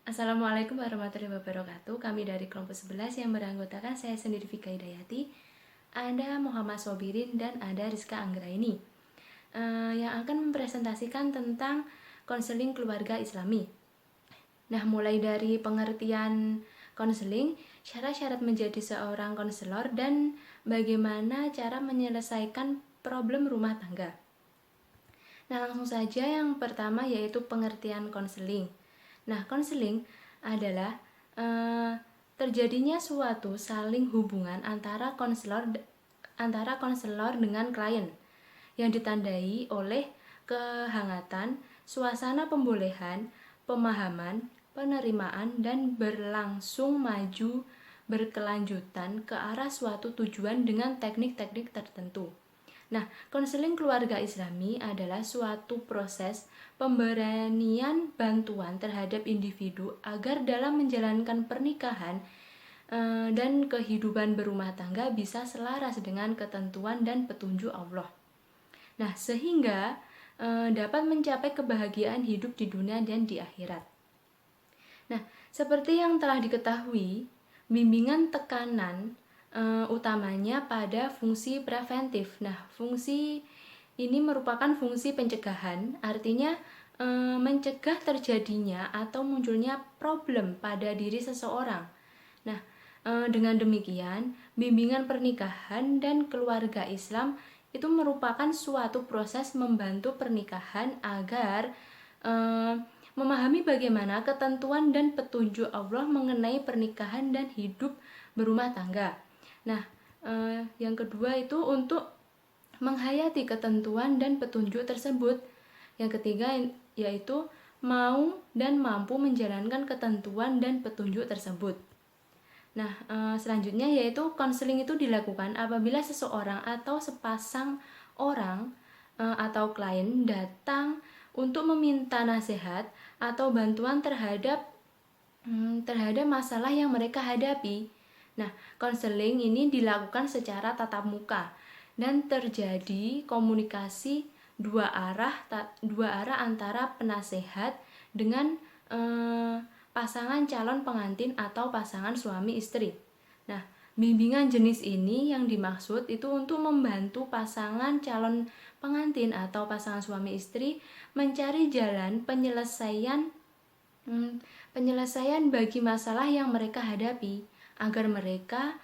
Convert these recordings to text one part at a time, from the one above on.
Assalamualaikum warahmatullahi wabarakatuh. Kami dari kelompok 11 yang beranggotakan saya sendiri Vika Hidayati, ada Muhammad Sobirin, dan ada Rizka Anggraini yang akan mempresentasikan tentang konseling keluarga Islami. Nah, mulai dari pengertian konseling, syarat-syarat menjadi seorang konselor, dan bagaimana cara menyelesaikan problem rumah tangga. Nah, langsung saja yang pertama yaitu pengertian konseling. Nah, konseling adalah terjadinya suatu saling hubungan antara konselor dengan klien yang ditandai oleh kehangatan, suasana pembolehan, pemahaman, penerimaan, dan berlangsung maju berkelanjutan ke arah suatu tujuan dengan teknik-teknik tertentu. Nah, konseling keluarga Islami adalah suatu proses pemberian bantuan terhadap individu agar dalam menjalankan pernikahan dan kehidupan berumah tangga bisa selaras dengan ketentuan dan petunjuk Allah. Nah, sehingga dapat mencapai kebahagiaan hidup di dunia dan di akhirat. Nah, seperti yang telah diketahui, bimbingan tekanan utamanya pada fungsi preventif. Nah, fungsi ini merupakan fungsi pencegahan, artinya mencegah terjadinya atau munculnya problem pada diri seseorang. Nah, dengan demikian, bimbingan pernikahan dan keluarga Islam itu merupakan suatu proses membantu pernikahan agar memahami bagaimana ketentuan dan petunjuk Allah mengenai pernikahan dan hidup berumah tangga. Nah, yang kedua itu untuk menghayati ketentuan dan petunjuk tersebut. Yang ketiga yaitu mau dan mampu menjalankan ketentuan dan petunjuk tersebut. Nah, selanjutnya yaitu konseling itu dilakukan apabila seseorang atau sepasang orang atau klien datang untuk meminta nasihat atau bantuan terhadap masalah yang mereka hadapi. Nah, konseling ini dilakukan secara tatap muka dan terjadi komunikasi dua arah antara penasehat dengan pasangan calon pengantin atau pasangan suami istri. Nah, bimbingan jenis ini yang dimaksud itu untuk membantu pasangan calon pengantin atau pasangan suami istri mencari jalan penyelesaian bagi masalah yang mereka hadapi agar mereka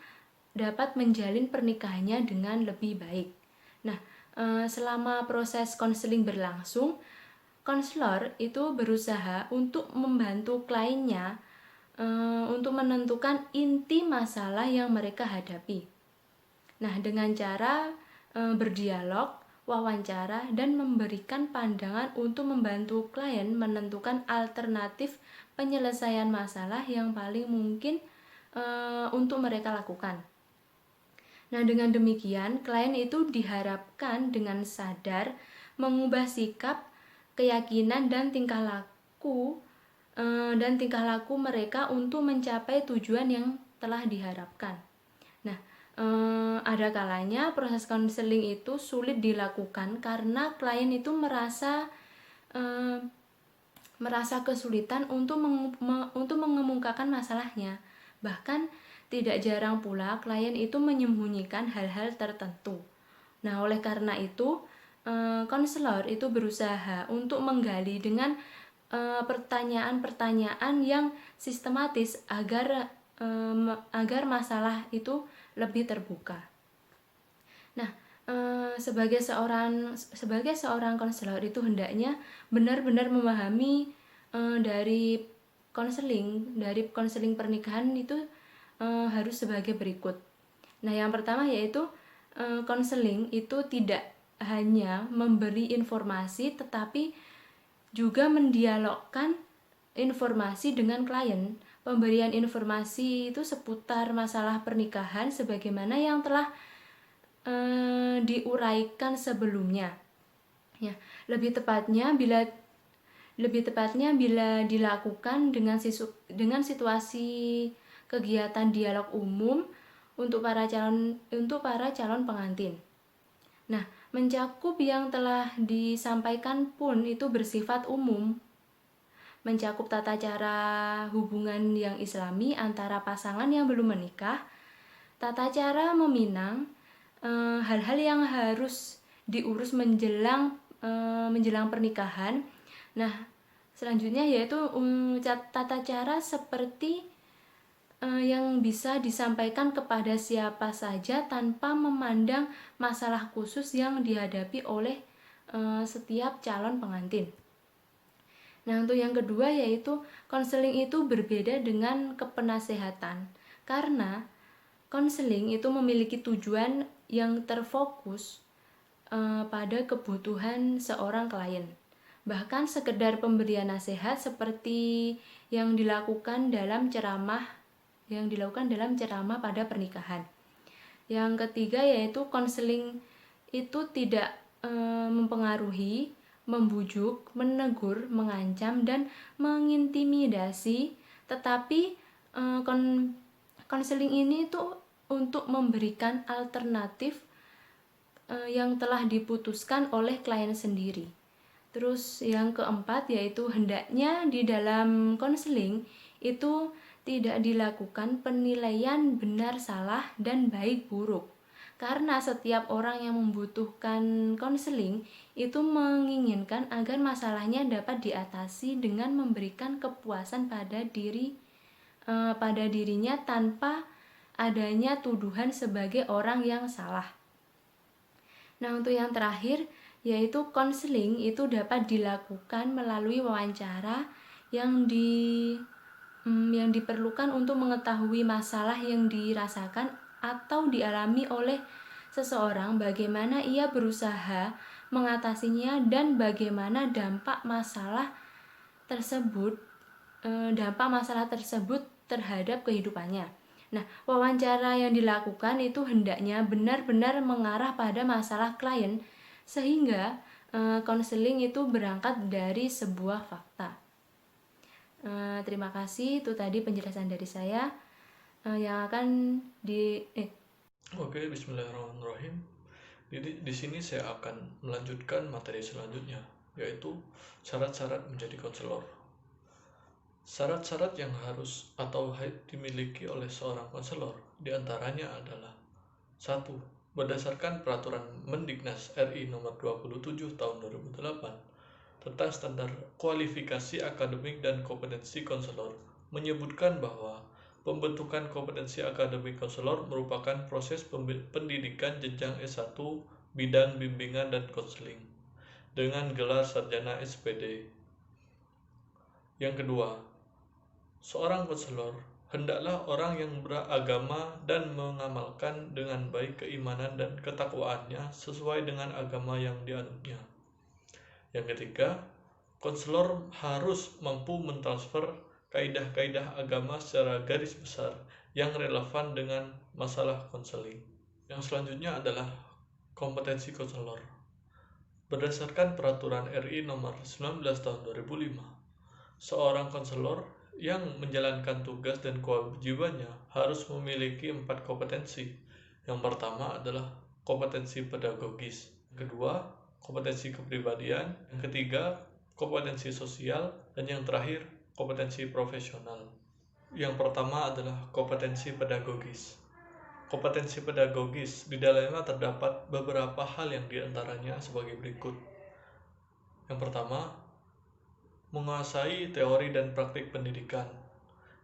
dapat menjalin pernikahannya dengan lebih baik. Nah, selama proses konseling berlangsung, konselor itu berusaha untuk membantu kliennya untuk menentukan inti masalah yang mereka hadapi. Nah, dengan cara berdialog, wawancara, dan memberikan pandangan untuk membantu klien menentukan alternatif penyelesaian masalah yang paling mungkin untuk mereka lakukan. Nah, dengan demikian, klien itu diharapkan dengan sadar mengubah sikap, keyakinan, dan tingkah laku mereka untuk mencapai tujuan yang telah diharapkan. Nah, ada kalanya proses konseling itu sulit dilakukan karena klien itu merasa kesulitan untuk mengemukakan masalahnya. Bahkan tidak jarang pula klien itu menyembunyikan hal-hal tertentu. Nah, oleh karena itu konselor itu berusaha untuk menggali dengan pertanyaan-pertanyaan yang sistematis agar masalah itu lebih terbuka. Nah, sebagai seorang konselor itu hendaknya benar-benar memahami dari konseling pernikahan itu harus sebagai berikut. Nah, yang pertama yaitu konseling itu tidak hanya memberi informasi tetapi juga mendialogkan informasi dengan klien. Pemberian informasi itu seputar masalah pernikahan sebagaimana yang telah diuraikan sebelumnya. Ya, lebih tepatnya bila dilakukan dengan situasi kegiatan dialog umum untuk para calon pengantin. Nah, mencakup yang telah disampaikan pun itu bersifat umum. mencakup tata cara hubungan yang islami antara pasangan yang belum menikah, tata cara meminang, hal-hal yang harus diurus menjelang pernikahan. Nah, selanjutnya yaitu tata cara seperti yang bisa disampaikan kepada siapa saja tanpa memandang masalah khusus yang dihadapi oleh setiap calon pengantin. Nah, untuk yang kedua yaitu konseling itu berbeda dengan kepenasehatan, karena konseling itu memiliki tujuan yang terfokus pada kebutuhan seorang klien. Bahkan sekedar pemberian nasihat seperti yang dilakukan dalam ceramah pada pernikahan. Yang ketiga yaitu konseling itu tidak mempengaruhi, membujuk, menegur, mengancam, dan mengintimidasi, tetapi konseling ini itu untuk memberikan alternatif yang telah diputuskan oleh klien sendiri. Terus yang keempat yaitu hendaknya di dalam konseling itu tidak dilakukan penilaian benar salah dan baik buruk. Karena setiap orang yang membutuhkan konseling itu menginginkan agar masalahnya dapat diatasi dengan memberikan kepuasan pada dirinya tanpa adanya tuduhan sebagai orang yang salah. Nah, untuk yang terakhir yaitu konseling itu dapat dilakukan melalui wawancara yang diperlukan untuk mengetahui masalah yang dirasakan atau dialami oleh seseorang, bagaimana ia berusaha mengatasinya, dan bagaimana dampak masalah tersebut terhadap kehidupannya. Nah, wawancara yang dilakukan itu hendaknya benar-benar mengarah pada masalah klien, sehingga konseling itu berangkat dari sebuah fakta. Terima kasih, itu tadi penjelasan dari saya yang akan Oke, bismillahirrahmanirrahim. Di sini saya akan melanjutkan materi selanjutnya, yaitu syarat-syarat menjadi konselor. Syarat-syarat yang harus atau dimiliki oleh seorang konselor diantaranya adalah 1. Berdasarkan peraturan Mendiknas RI nomor 27 tahun 2008 tentang standar kualifikasi akademik dan kompetensi konselor, menyebutkan bahwa pembentukan kompetensi akademik konselor merupakan proses pendidikan jenjang S1 bidang bimbingan dan konseling dengan gelar sarjana SPD. Yang kedua, seorang konselor hendaklah orang yang beragama dan mengamalkan dengan baik keimanan dan ketakwaannya sesuai dengan agama yang dianutnya. Yang ketiga, konselor harus mampu mentransfer kaidah-kaidah agama secara garis besar yang relevan dengan masalah konseling. Yang selanjutnya adalah kompetensi konselor. Berdasarkan peraturan RI nomor 19 tahun 2005, seorang konselor yang menjalankan tugas dan kewajibannya harus memiliki 4 kompetensi. Yang pertama adalah kompetensi pedagogis. Yang kedua, kompetensi kepribadian. Yang ketiga, kompetensi sosial. Dan yang terakhir, kompetensi profesional. Yang pertama adalah kompetensi pedagogis. Kompetensi pedagogis di dalamnya terdapat beberapa hal yang diantaranya sebagai berikut. Yang pertama, menguasai teori dan praktik pendidikan.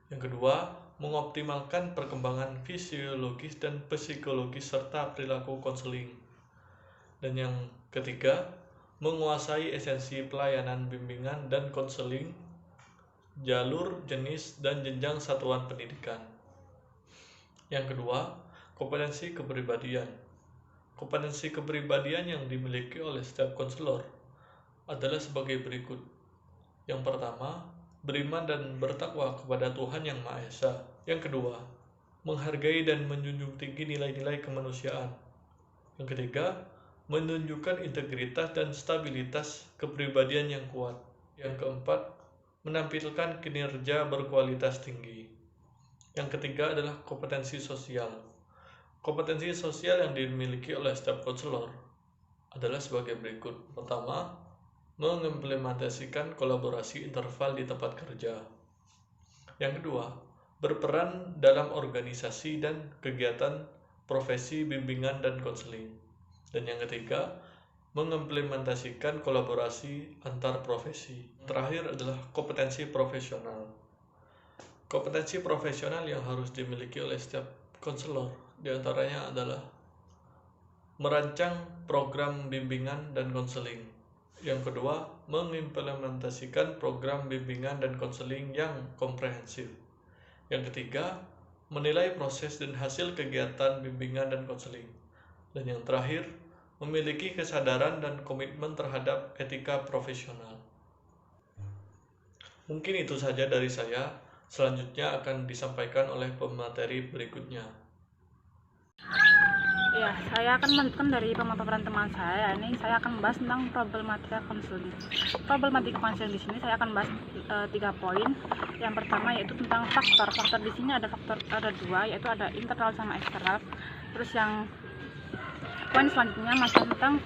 Yang kedua, mengoptimalkan perkembangan fisiologis dan psikologis serta perilaku konseling. Dan yang ketiga, menguasai esensi pelayanan bimbingan dan konseling, jalur, jenis, dan jenjang satuan pendidikan. Yang kedua, kompetensi kepribadian. Kompetensi kepribadian yang dimiliki oleh setiap konselor adalah sebagai berikut. Yang pertama, beriman dan bertakwa kepada Tuhan Yang Maha Esa. Yang kedua, menghargai dan menjunjung tinggi nilai-nilai kemanusiaan. Yang ketiga, menunjukkan integritas dan stabilitas kepribadian yang kuat. Yang keempat, menampilkan kinerja berkualitas tinggi. Yang ketiga adalah kompetensi sosial. Kompetensi sosial yang dimiliki oleh setiap konselor adalah sebagai berikut. Pertama, mengimplementasikan kolaborasi interval di tempat kerja. Yang kedua, berperan dalam organisasi dan kegiatan profesi bimbingan dan konseling. Dan yang ketiga, mengimplementasikan kolaborasi antar profesi. Terakhir adalah kompetensi profesional. Kompetensi profesional yang harus dimiliki oleh setiap konselor diantaranya adalah merancang program bimbingan dan konseling. Yang kedua, mengimplementasikan program bimbingan dan konseling yang komprehensif. Yang ketiga, menilai proses dan hasil kegiatan bimbingan dan konseling. Dan yang terakhir, memiliki kesadaran dan komitmen terhadap etika profesional. Mungkin itu saja dari saya. Selanjutnya akan disampaikan oleh pemateri berikutnya. Ya, saya akan melanjutkan dari pemaparan teman saya. Ini saya akan membahas tentang problematika konseling. Problematika konseling di sini saya akan bahas 3 poin. Yang pertama yaitu tentang faktor. Faktor di sini ada 2, yaitu ada internal sama eksternal. Terus yang poin selanjutnya masih tentang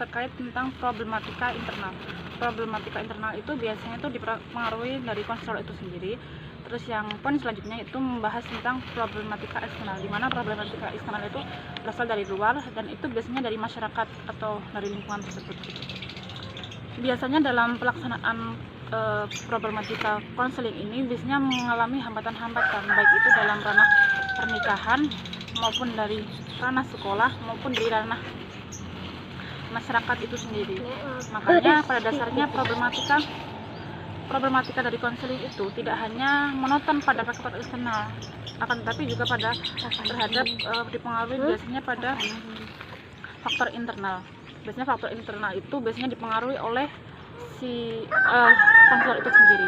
terkait tentang problematika internal. Problematika internal itu biasanya itu dipengaruhi dari konselor itu sendiri. Terus yang poin selanjutnya itu membahas tentang problematika eksternal, di mana problematika eksternal itu berasal dari luar dan itu biasanya dari masyarakat atau dari lingkungan tersebut. Biasanya dalam pelaksanaan problematika konseling ini biasanya mengalami hambatan-hambatan, baik itu dalam ranah pernikahan maupun dari ranah sekolah maupun dari ranah masyarakat itu sendiri. Makanya pada dasarnya problematika dari konseling itu tidak hanya monoton pada faktor eksternal, akan tetapi juga terhadap dipengaruhi biasanya pada faktor internal. Biasanya faktor internal itu biasanya dipengaruhi oleh si konselor itu sendiri.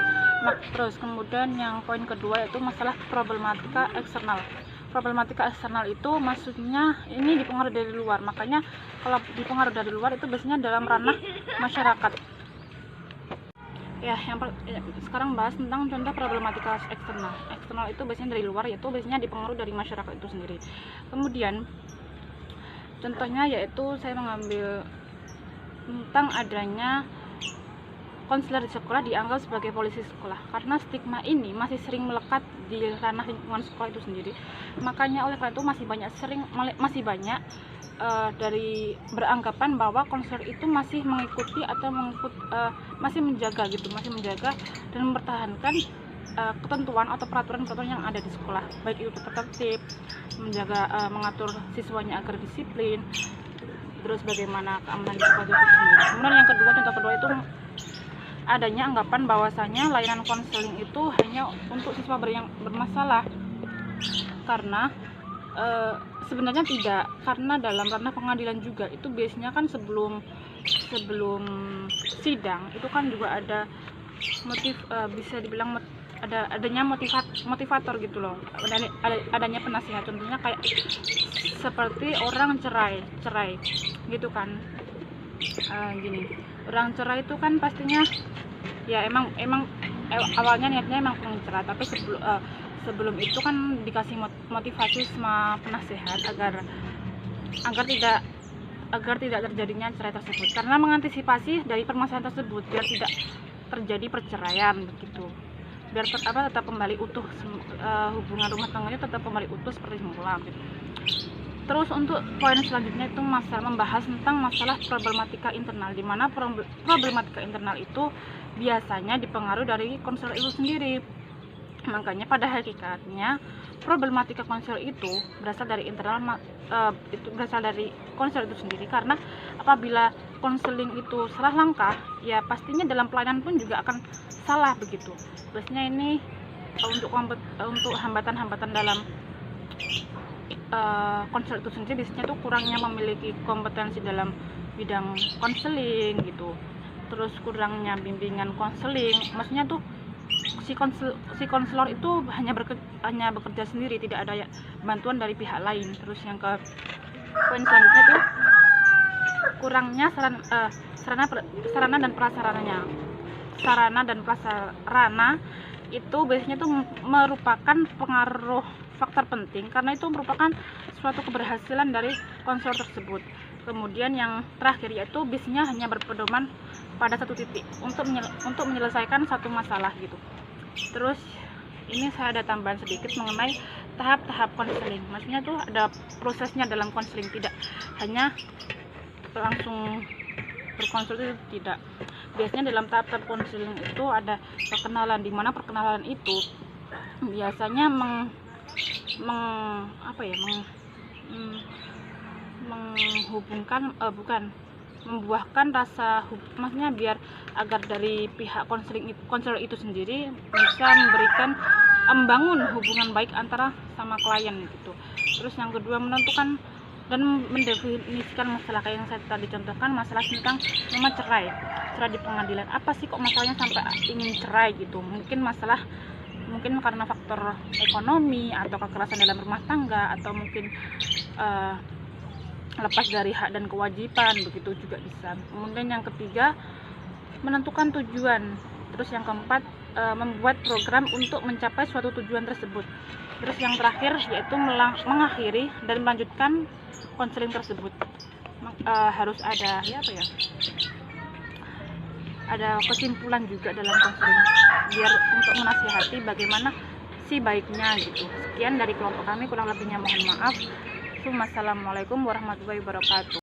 Terus kemudian yang poin kedua yaitu masalah problematika eksternal. Problematika eksternal itu maksudnya ini dipengaruhi dari luar. Makanya kalau dipengaruhi dari luar itu biasanya dalam ranah masyarakat. Ya, sekarang bahas tentang contoh problematika eksternal. Eksternal itu biasanya dari luar, yaitu biasanya dipengaruhi dari masyarakat itu sendiri. Kemudian contohnya yaitu saya mengambil tentang adanya konselor di sekolah dianggap sebagai polisi sekolah, karena stigma ini masih sering melekat di ranah lingkungan sekolah itu sendiri. Makanya oleh karena itu masih banyak dari beranggapan bahwa konselor itu masih mengikuti atau masih menjaga dan mempertahankan ketentuan atau peraturan-peraturan yang ada di sekolah, baik itu tertib, mengatur siswanya agar disiplin, terus bagaimana keamanan di sekolah itu sendiri. Kemudian yang kedua, contoh kedua itu adanya anggapan bahwasanya layanan konseling itu hanya untuk siswa yang bermasalah, karena sebenarnya tidak, karena dalam ranah pengadilan juga itu biasanya kan sebelum sidang itu kan juga ada bisa dibilang adanya motivator gitu loh, adanya penasihat. Contohnya kayak seperti orang cerai gitu kan. Gini, orang cerai itu kan pastinya ya emang awalnya niatnya emang pengen cerai, tapi sebelum itu kan dikasih motivasi sama penasehat agar tidak terjadinya cerai tersebut, karena mengantisipasi dari permasalahan tersebut biar tidak terjadi perceraian begitu, biar tetap kembali utuh, hubungan rumah tangganya tetap kembali utuh seperti semula gitu. Terus untuk poin selanjutnya itu membahas tentang masalah problematika internal, di mana problematika internal itu biasanya dipengaruhi dari konselor itu sendiri. Makanya pada hakikatnya problematika konselor itu berasal dari internal, berasal dari konselor itu sendiri, karena apabila konseling itu salah langkah, ya pastinya dalam pelayanan pun juga akan salah begitu. Biasanya ini untuk hambatan-hambatan dalam konselor itu sendiri biasanya tuh kurangnya memiliki kompetensi dalam bidang konseling gitu, terus kurangnya bimbingan konseling, maksudnya tuh si konselor itu hanya bekerja sendiri, tidak ada bantuan dari pihak lain. Terus yang ke poin selanjutnya tuh kurangnya sarana dan prasarana itu biasanya tuh merupakan pengaruh faktor penting, karena itu merupakan suatu keberhasilan dari konselor tersebut. Kemudian yang terakhir yaitu biasanya hanya berpedoman pada satu titik untuk menyelesaikan satu masalah gitu. Terus ini saya ada tambahan sedikit mengenai tahap-tahap konseling. Maksudnya tuh ada prosesnya dalam konseling, tidak hanya langsung berkonsul, itu tidak. Biasanya dalam tahap-tahap konseling itu ada perkenalan, di mana perkenalan itu biasanya membuahkan rasa maksudnya biar agar dari pihak konselor itu sendiri bisa membangun hubungan baik antara sama klien gitu. Terus yang kedua, menentukan dan mendefinisikan masalah, kayak yang saya tadi contohkan, masalah tentang cerai di pengadilan. Apa sih kok masalahnya sampai ingin cerai gitu? Mungkin karena faktor ekonomi atau kekerasan dalam rumah tangga, atau mungkin lepas dari hak dan kewajiban, begitu juga bisa. Kemudian yang ketiga, menentukan tujuan. Terus yang keempat, membuat program untuk mencapai suatu tujuan tersebut. Terus yang terakhir yaitu mengakhiri dan melanjutkan konseling tersebut. Harus ada ada kesimpulan juga dalam konseling, biar untuk menasihati bagaimana sih baiknya gitu. Sekian dari kelompok kami, kurang lebihnya mohon maaf. Wassalamualaikum warahmatullahi wabarakatuh.